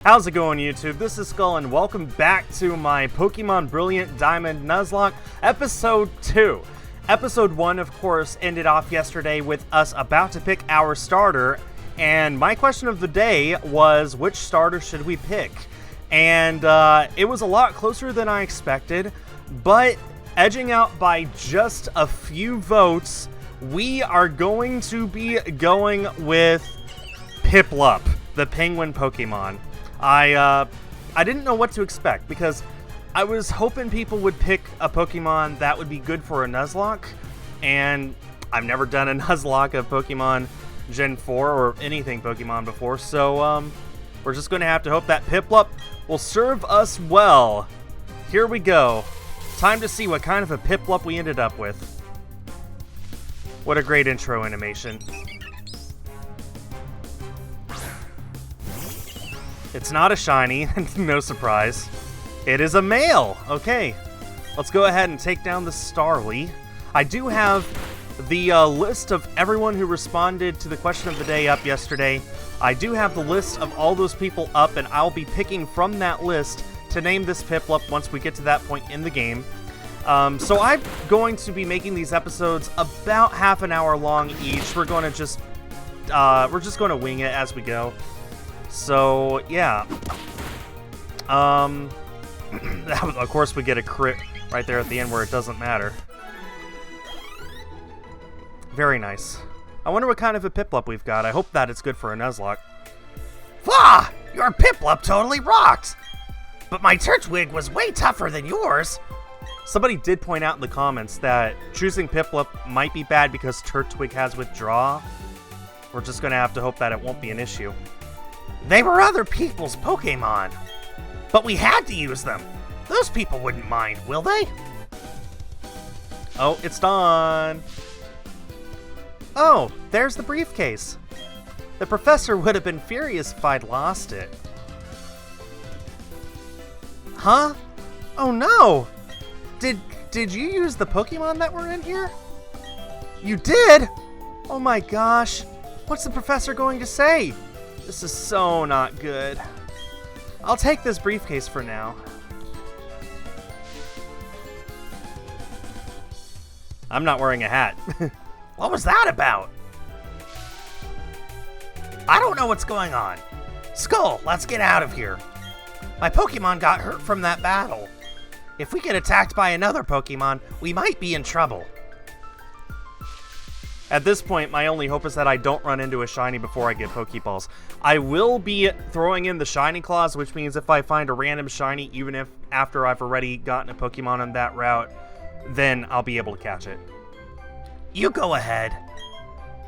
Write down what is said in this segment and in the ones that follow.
How's it going, YouTube? This is Skul, and welcome back to my Pokemon Brilliant Diamond Nuzlocke Episode 2. Episode 1, of course, ended off yesterday with us about to pick our starter, and my question of the day was, which starter should we pick? And it was a lot closer than I expected, but edging out by just a few votes, we are going to be going with Piplup, the penguin Pokemon. I didn't know what to expect because I was hoping people would pick a Pokemon that would be good for a Nuzlocke, and I've never done a Nuzlocke of Pokemon Gen 4 or anything Pokemon before, so we're just going to have to hope that Piplup will serve us well. Here we go. Time to see what kind of a Piplup we ended up with. What a great intro animation. It's not a shiny, no surprise. It is a male. Okay, let's go ahead and take down the Starly. I do have the list of everyone who responded to the question of the day up yesterday. I do have the list of all those people up, and I'll be picking from that list to name this Piplup once we get to that point in the game. So I'm going to be making these episodes about half an hour long each. We're just going to wing it as we go. So, yeah. Of course we get a crit right there at the end where it doesn't matter. Very nice. I wonder what kind of a Piplup we've got. I hope that it's good for a Nuzlocke. Wah! Your Piplup totally rocked! But my Turtwig was way tougher than yours. Somebody did point out in the comments that choosing Piplup might be bad because Turtwig has Withdraw. We're just going to have to hope that it won't be an issue. They were other people's Pokemon, but we had to use them. Those people wouldn't mind, will they? Oh, it's done. Oh, there's the briefcase. The professor would have been furious if I'd lost it. Huh? Oh no! Did you use the Pokemon that were in here? You did? Oh my gosh. What's the professor going to say? This is so not good. I'll take this briefcase for now. I'm not wearing a hat. What was that about? I don't know what's going on. Skul, let's get out of here. My Pokemon got hurt from that battle. If we get attacked by another Pokemon, we might be in trouble. At this point, my only hope is that I don't run into a shiny before I get Pokeballs. I will be throwing in the shiny clause, which means if I find a random shiny, even if after I've already gotten a Pokemon on that route, then I'll be able to catch it. You go ahead.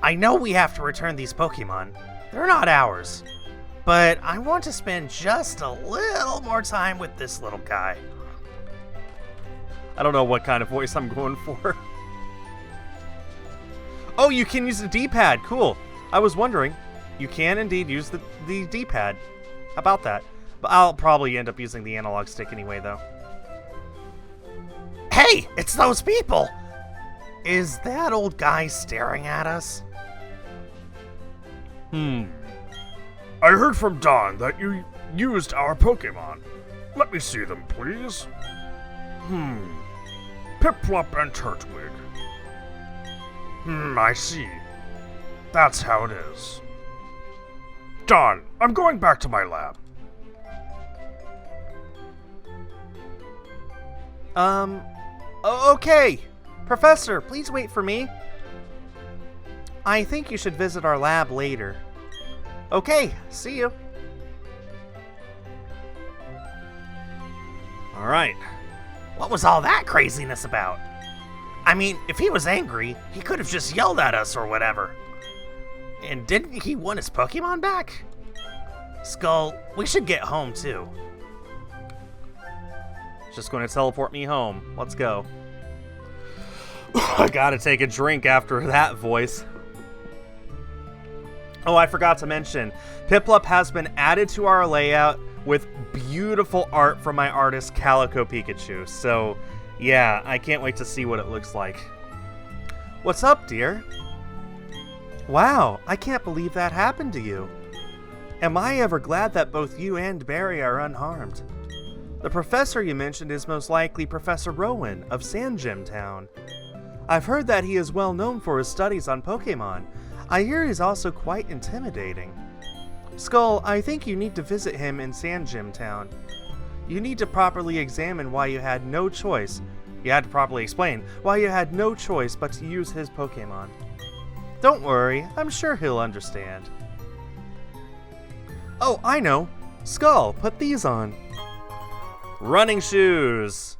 I know we have to return these Pokemon. They're not ours. But I want to spend just a little more time with this little guy. I don't know what kind of voice I'm going for. Oh, you can use the D-pad. Cool. I was wondering. You can indeed use the D-pad. How about that? But I'll probably end up using the analog stick anyway, though. Hey, it's those people! Is that old guy staring at us? I heard from Don that you used our Pokemon. Let me see them, please. Piplup and Turtwig. I see. That's how it is. Don, I'm going back to my lab. Okay. Professor, please wait for me. I think you should visit our lab later. Okay, see you. Alright. What was all that craziness about? I mean, if he was angry, he could have just yelled at us or whatever. And didn't he want his Pokemon back? Skul, we should get home too. Just going to teleport me home. Let's go. I gotta take a drink after that voice. Oh, I forgot to mention, Piplup has been added to our layout with beautiful art from my artist Calico Pikachu. So, yeah, I can't wait to see what it looks like. What's up, dear? Wow, I can't believe that happened to you. Am I ever glad that both you and Barry are unharmed. The professor you mentioned is most likely Professor Rowan of Sand Gem Town. I've heard that he is well known for his studies on Pokemon. I hear he's also quite intimidating. Skul, I think you need to visit him in Sand Gem Town. You need to properly examine why you had no choice. You had to properly explain why you had no choice but to use his Pokemon. Don't worry, I'm sure he'll understand. Oh, I know. Skul, put these on. Running shoes.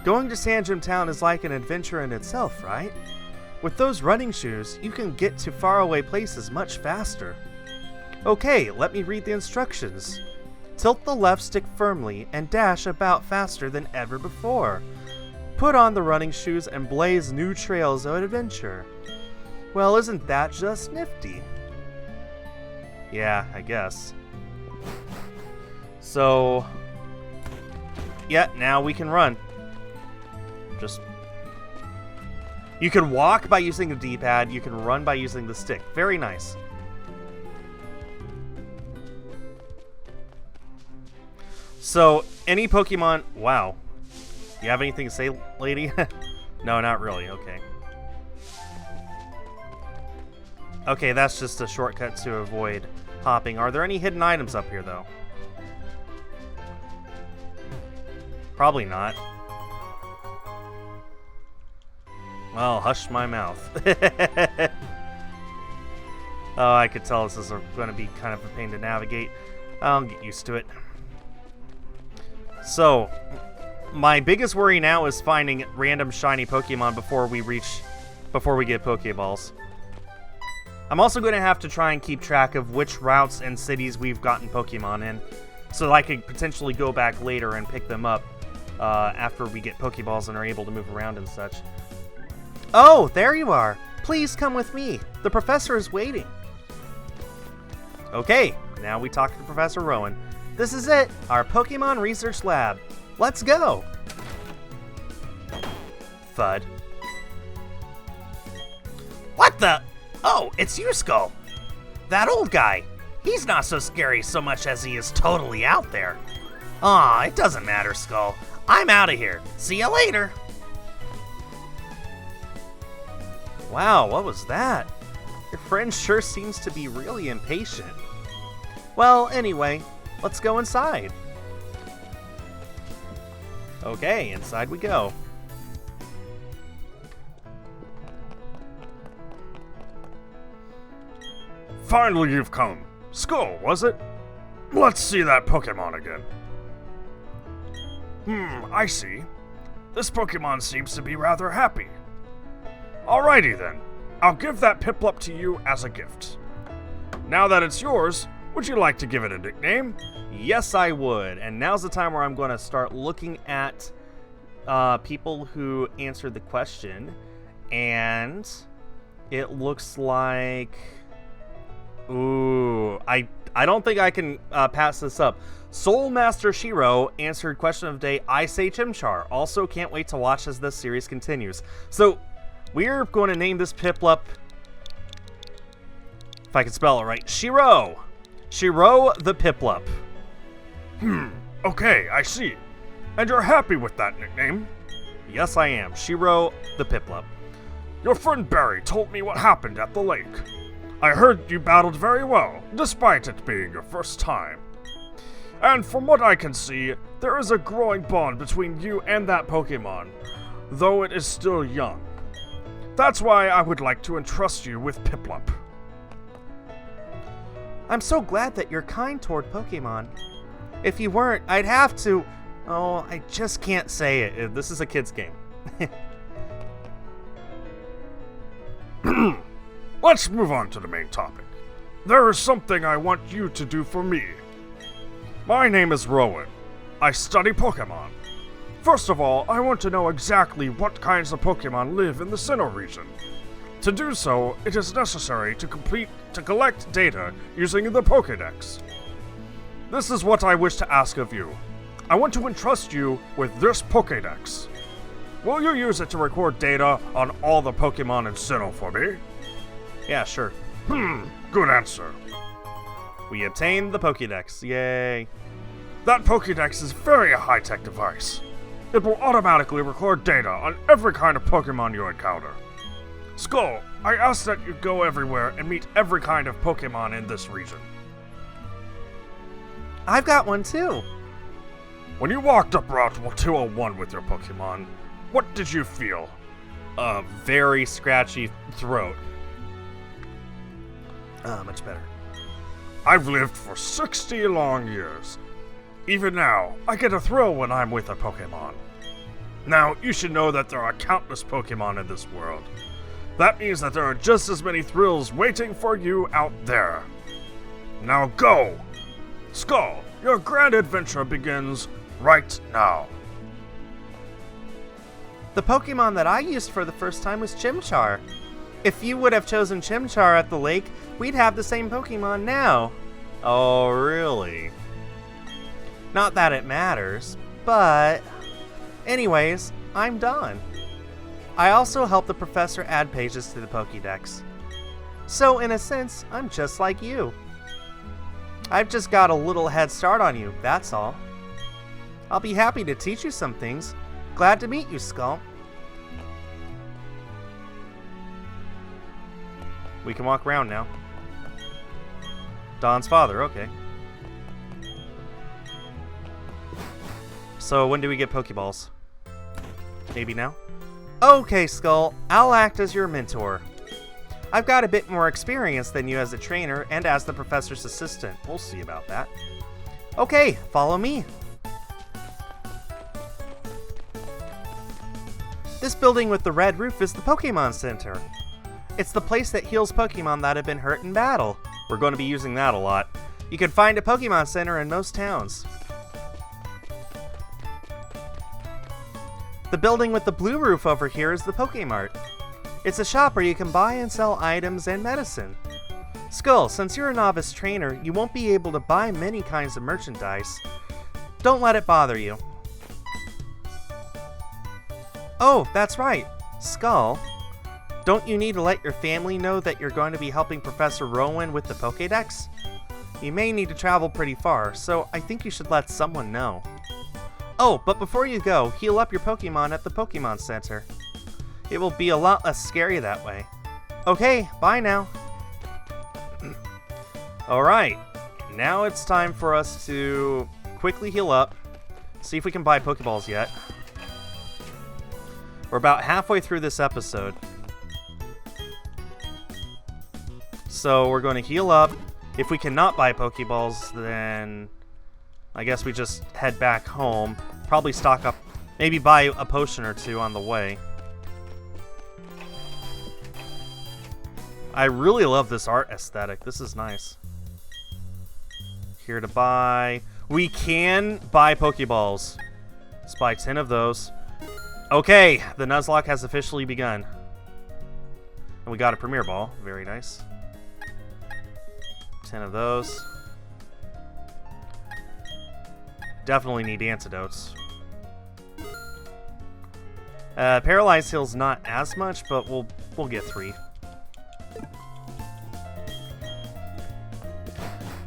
Going to Sand Gem Town is like an adventure in itself, right? With those running shoes, you can get to faraway places much faster. Okay, let me read the instructions. Tilt the left stick firmly and dash about faster than ever before. Put on the running shoes and blaze new trails of adventure. Well, isn't that just nifty? Yeah, I guess. So, yeah, now we can run. You can walk by using the D-pad, you can run by using the stick. Very nice. So, any Pokemon... Wow. You have anything to say, lady? No, not really. Okay. Okay, that's just a shortcut to avoid hopping. Are there any hidden items up here, though? Probably not. Well, hush my mouth. Oh, I could tell this is going to be kind of a pain to navigate. I'll get used to it. So, my biggest worry now is finding random shiny Pokemon before we get Pokeballs. I'm also going to have to try and keep track of which routes and cities we've gotten Pokemon in, so that I could potentially go back later and pick them up after we get Pokeballs and are able to move around and such. Oh, there you are. Please come with me. The professor is waiting. Okay, now we talk to Professor Rowan. This is it, our Pokemon Research Lab. Let's go! Thud. What the? Oh, it's you, Skul. That old guy. He's not so scary so much as he is totally out there. Aw, it doesn't matter, Skul. I'm out of here. See you later. Wow, what was that? Your friend sure seems to be really impatient. Well, anyway, let's go inside. Okay, inside we go. Finally you've come. Skul, was it? Let's see that Pokemon again. I see. This Pokemon seems to be rather happy. Alrighty then. I'll give that Piplup to you as a gift. Now that it's yours, would you like to give it a nickname? Yes, I would. And now's the time where I'm going to start looking at people who answered the question. And it looks like... Ooh, I don't think I can pass this up. Soul Master Shiro answered question of the day, I say Chimchar. Also, can't wait to watch as this series continues. So, we're going to name this Piplup, if I can spell it right, Shiro. Shiro the Piplup. Okay, I see. And you're happy with that nickname? Yes, I am. Shiro the Piplup. Your friend Barry told me what happened at the lake. I heard you battled very well, despite it being your first time. And from what I can see, there is a growing bond between you and that Pokemon, though it is still young. That's why I would like to entrust you with Piplup. I'm so glad that you're kind toward Pokemon. If you weren't, I'd have to... Oh, I just can't say it. This is a kid's game. Let's move on to the main topic. There is something I want you to do for me. My name is Rowan. I study Pokemon. First of all, I want to know exactly what kinds of Pokemon live in the Sinnoh region. To do so, it is necessary to collect data using the Pokedex. This is what I wish to ask of you. I want to entrust you with this Pokedex. Will you use it to record data on all the Pokemon in Sinnoh for me? Yeah, sure. Good answer. We obtained the Pokedex. Yay. That Pokedex is a very high-tech device. It will automatically record data on every kind of Pokemon you encounter. Skul, I ask that you go everywhere and meet every kind of Pokemon in this region. I've got one too. When you walked up Route 201 with your Pokemon, what did you feel? A very scratchy throat. Much better. I've lived for 60 long years. Even now, I get a thrill when I'm with a Pokemon. Now, you should know that there are countless Pokemon in this world. That means that there are just as many thrills waiting for you out there. Now go! Skul, your grand adventure begins right now. The Pokemon that I used for the first time was Chimchar. If you would have chosen Chimchar at the lake, we'd have the same Pokemon now. Oh, really? Not that it matters, but... Anyways, I'm done. I also helped the professor add pages to the Pokédex. So, in a sense, I'm just like you. I've just got a little head start on you, that's all. I'll be happy to teach you some things. Glad to meet you, Skul. We can walk around now. Don's father, okay. So, when do we get Pokeballs? Maybe now? Okay, Skul, I'll act as your mentor. I've got a bit more experience than you as a trainer and as the professor's assistant. We'll see about that. Okay, follow me. This building with the red roof is the Pokemon Center. It's the place that heals Pokemon that have been hurt in battle. We're going to be using that a lot. You can find a Pokemon Center in most towns. The building with the blue roof over here is the Pokemart. It's a shop where you can buy and sell items and medicine. Skul, since you're a novice trainer, you won't be able to buy many kinds of merchandise. Don't let it bother you. Oh, that's right. Skul, don't you need to let your family know that you're going to be helping Professor Rowan with the Pokedex? You may need to travel pretty far, so I think you should let someone know. Oh, but before you go, heal up your Pokemon at the Pokemon Center. It will be a lot less scary that way. Okay, bye now. Alright, now it's time for us to quickly heal up, see if we can buy Pokeballs yet. We're about halfway through this episode. So we're going to heal up. If we cannot buy Pokeballs, then I guess we just head back home. Probably stock up, maybe buy a potion or two on the way. I really love this art aesthetic. This is nice. Here to buy. We can buy Pokeballs. Let's buy 10 of those. Okay, the Nuzlocke has officially begun. And we got a Premier Ball. Very nice. 10 of those. Definitely need antidotes. Paralyzed heals not as much, but we'll get 3.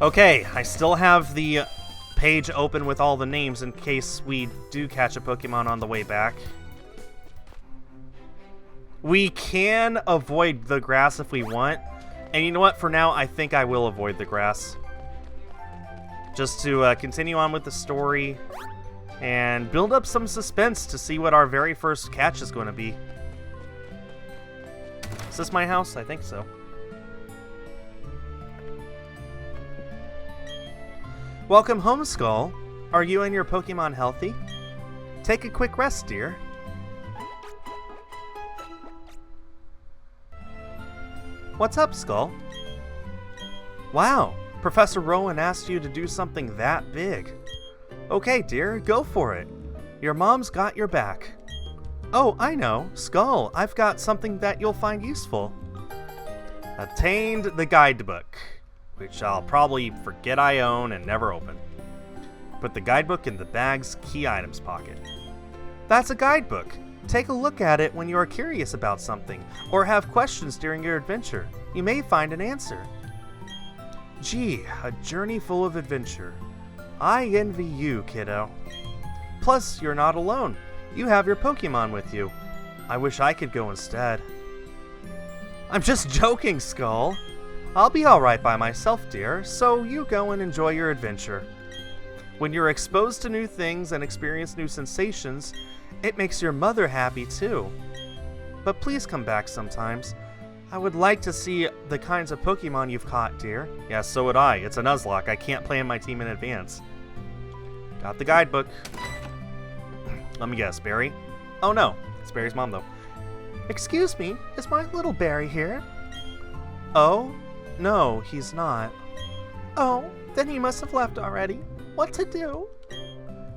Okay, I still have the page open with all the names in case we do catch a Pokemon on the way back. We can avoid the grass if we want. And you know what? For now, I think I will avoid the grass. Just to continue on with the story and build up some suspense to see what our very first catch is going to be. Is this my house? I think so. Welcome home, Skul. Are you and your Pokemon healthy? Take a quick rest, dear. What's up, Skul? Wow, Professor Rowan asked you to do something that big. Okay, dear, go for it. Your mom's got your back. Oh, I know. Skul, I've got something that you'll find useful. Obtained the guidebook, which I'll probably forget I own and never open. Put the guidebook in the bag's key items pocket. That's a guidebook. Take a look at it when you are curious about something, or have questions during your adventure. You may find an answer. Gee, a journey full of adventure. I envy you, kiddo. Plus, you're not alone. You have your Pokemon with you. I wish I could go instead. I'm just joking, Skul. I'll be alright by myself, dear, so you go and enjoy your adventure. When you're exposed to new things and experience new sensations, it makes your mother happy too. But please come back sometimes. I would like to see the kinds of Pokemon you've caught, dear. Yeah, so would I. It's a Nuzlocke. I can't plan my team in advance. Got the guidebook. Let me guess, Barry? Oh no, it's Barry's mom though. Excuse me, is my little Barry here? Oh? No, he's not. Oh, then he must have left already. What to do?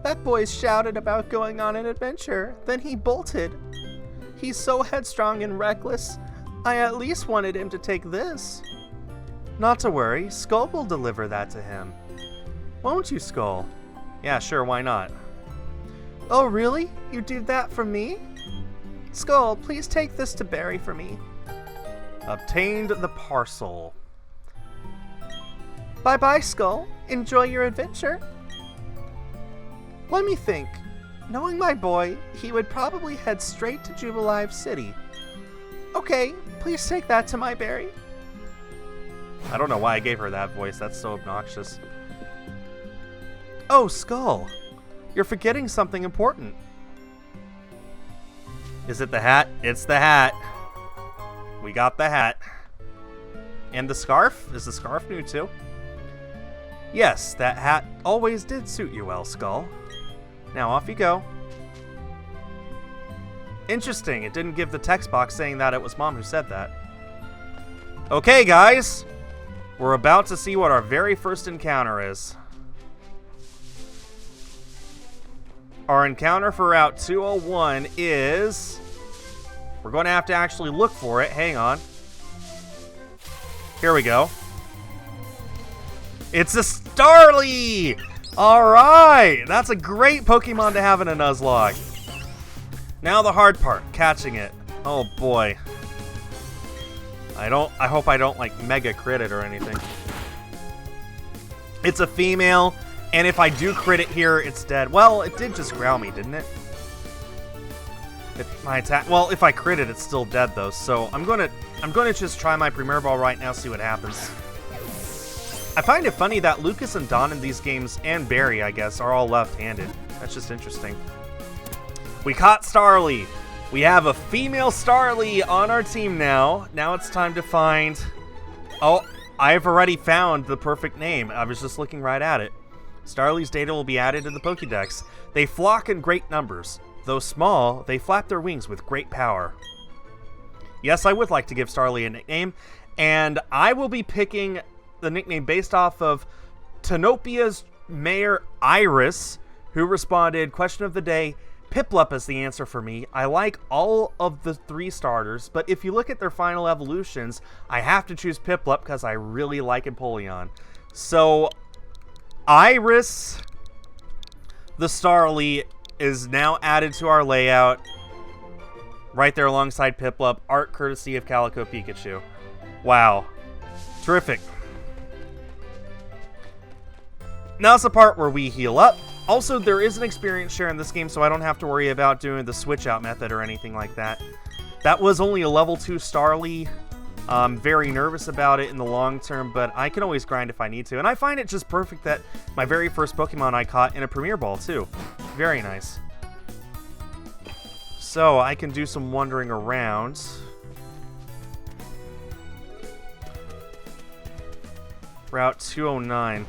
That boy shouted about going on an adventure, then he bolted. He's so headstrong and reckless. I at least wanted him to take this. Not to worry, Skul will deliver that to him. Won't you, Skul? Yeah, sure, why not? Oh, really? You do that for me? Skul, please take this to Barry for me. Obtained the parcel. Bye-bye, Skul. Enjoy your adventure. Let me think. Knowing my boy, he would probably head straight to Jubilive City. Okay, please take that to my Barry. I don't know why I gave her that voice. That's so obnoxious. Oh, Skul. You're forgetting something important. Is it the hat? It's the hat. We got the hat. And the scarf? Is the scarf new too? Yes, that hat always did suit you well, Skul. Now off you go. Interesting, it didn't give the text box saying that it was Mom who said that. Okay, guys. We're about to see what our very first encounter is. Our encounter for Route 201 is... We're going to have to actually look for it. Hang on. Here we go. It's a Starly! Alright! That's a great Pokemon to have in a Nuzlocke. Now the hard part, catching it. Oh boy. I hope I don't like mega crit it or anything. It's a female, and if I do crit it here, it's dead. Well, it did just growl me, didn't it? If my attack, well, if I crit it, it's still dead though. So I'm gonna just try my Premier Ball right now, see what happens. I find it funny that Lucas and Don in these games, and Barry, I guess, are all left-handed. That's just interesting. We caught Starly. We have a female Starly on our team now. Now it's time to find... Oh, I've already found the perfect name. I was just looking right at it. Starly's data will be added to the Pokedex. They flock in great numbers. Though small, they flap their wings with great power. Yes, I would like to give Starly a nickname, and I will be picking the nickname based off of Tanopia's Mayor Iris, who responded, question of the day, Piplup is the answer for me. I like all of the 3 starters, but if you look at their final evolutions, I have to choose Piplup because I really like Empoleon. So, Iris, the Starly, is now added to our layout, right there alongside Piplup, art courtesy of Calico Pikachu. Wow. Terrific. Now's the part where we heal up. Also, there is an experience share in this game, so I don't have to worry about doing the switch out method or anything like that. That was only a level 2 Starly. I'm very nervous about it in the long term, but I can always grind if I need to. And I find it just perfect that my very first Pokemon I caught in a Premier Ball, too. Very nice. So, I can do some wandering around. Route 209.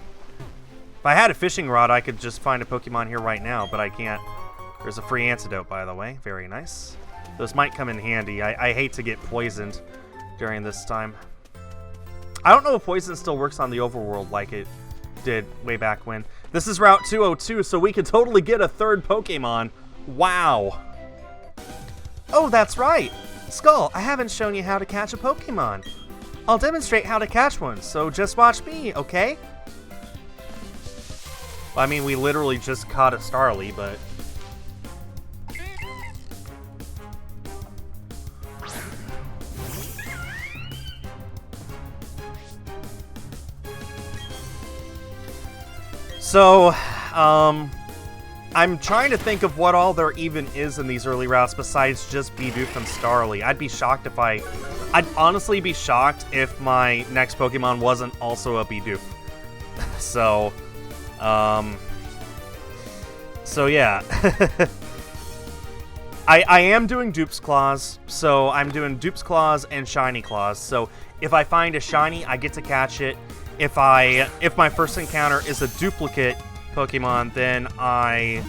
If I had a fishing rod, I could just find a Pokemon here right now, but I can't. There's a free antidote, by the way. Very nice. Those might come in handy. I hate to get poisoned during this time. I don't know if poison still works on the overworld like it did way back when. This is Route 202, so we could totally get a 3rd Pokemon. Wow. Oh, that's right. Skul, I haven't shown you how to catch a Pokemon. I'll demonstrate how to catch one, so just watch me, okay? I mean, we literally just caught a Starly, but... So, I'm trying to think of what all there even is in these early routes besides just Bidoof and Starly. I'd honestly be shocked if my next Pokemon wasn't also a Bidoof. So yeah. I am doing Dupe's Claws, so I'm doing Dupe's Claws and Shiny Claws. So if I find a Shiny, I get to catch it. If my first encounter is a duplicate Pokemon, then I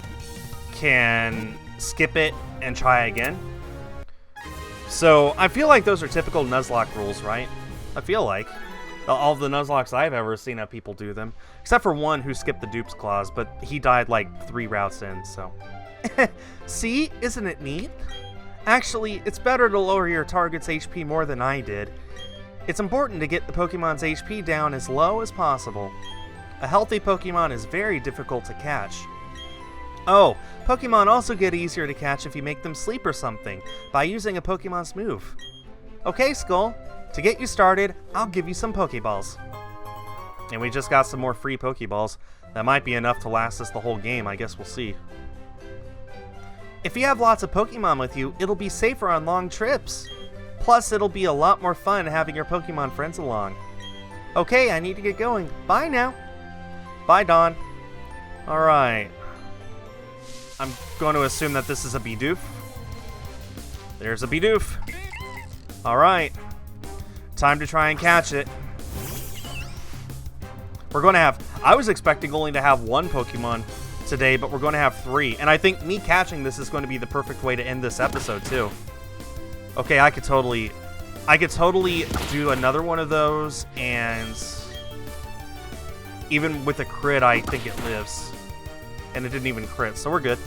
can skip it and try again. So I feel like those are typical Nuzlocke rules, right? I feel like. All the Nuzlocks I've ever seen have people do them. Except for one who skipped the Dupe's Claws, but he died like 3 routes in, so. See? Isn't it neat? Actually, it's better to lower your target's HP more than I did. It's important to get the Pokemon's HP down as low as possible. A healthy Pokemon is very difficult to catch. Oh, Pokemon also get easier to catch if you make them sleep or something, by using a Pokemon's move. Okay, Skul, to get you started, I'll give you some Pokeballs. And we just got some more free Pokeballs. That might be enough to last us the whole game, I guess we'll see. If you have lots of Pokemon with you, it'll be safer on long trips. Plus, it'll be a lot more fun having your Pokemon friends along. Okay, I need to get going. Bye now. Bye, Dawn. Alright. I'm going to assume that this is a Bidoof. There's a Bidoof. Alright. Time to try and catch it. We're going to have... I was expecting only to have 1 Pokemon today, but we're going to have 3. And I think me catching this is going to be the perfect way to end this episode, too. Okay, I could totally do another one of those, and even with a crit, I think it lives. And it didn't even crit, so we're good.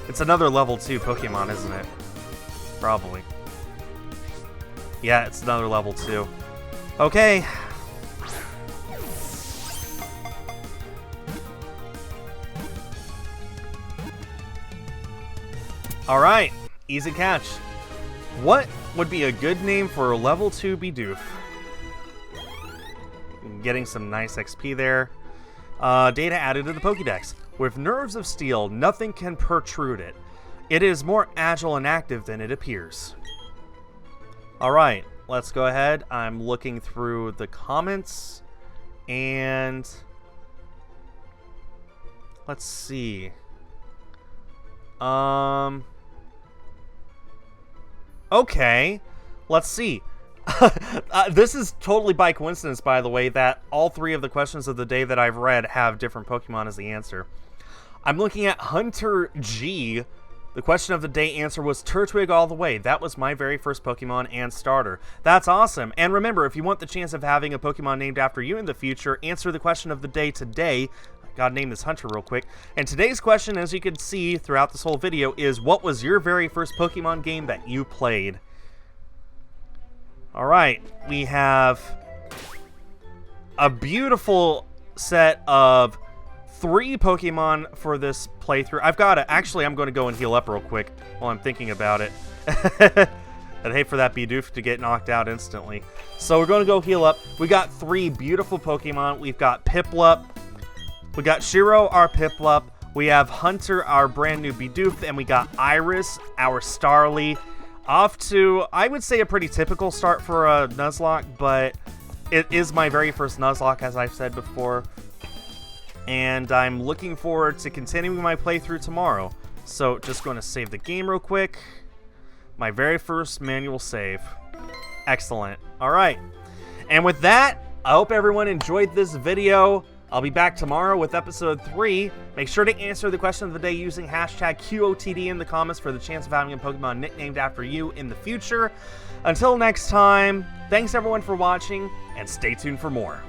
It's another level 2 Pokemon, isn't it? Probably. Yeah, it's another level 2. Okay. Alright, easy catch. What would be a good name for a level 2 Bidoof? Getting some nice XP there. Data added to the Pokedex. With nerves of steel, nothing can protrude it. It is more agile and active than it appears. Alright, let's go ahead. I'm looking through the comments. And let's see. Okay, let's see. This is totally by coincidence, by the way, that all 3 of the questions of the day that I've read have different Pokemon as the answer. I'm looking at Hunter G. The question of the day answer was Turtwig all the way. That was my very first Pokemon and starter. That's awesome. And remember, if you want the chance of having a Pokemon named after you in the future, answer the question of the day today. Gotta name this Hunter real quick. And today's question, as you can see throughout this whole video, is what was your very first Pokemon game that you played? Alright, we have a beautiful set of 3 Pokemon for this playthrough. I'm going to go and heal up real quick while I'm thinking about it. I'd hate for that Bidoof to get knocked out instantly. So we're going to go heal up. We got 3 beautiful Pokemon. We've got Piplup. We got Shiro, our Piplup. We have Hunter, our brand new Bidoof. And we got Iris, our Starly. Off to, I would say, a pretty typical start for a Nuzlocke, but it is my very first Nuzlocke, as I've said before. And I'm looking forward to continuing my playthrough tomorrow. So, just going to save the game real quick. My very first manual save. Excellent. Alright. And with that, I hope everyone enjoyed this video. I'll be back tomorrow with episode 3. Make sure to answer the question of the day using hashtag QOTD in the comments for the chance of having a Pokemon nicknamed after you in the future. Until next time, thanks everyone for watching, and stay tuned for more.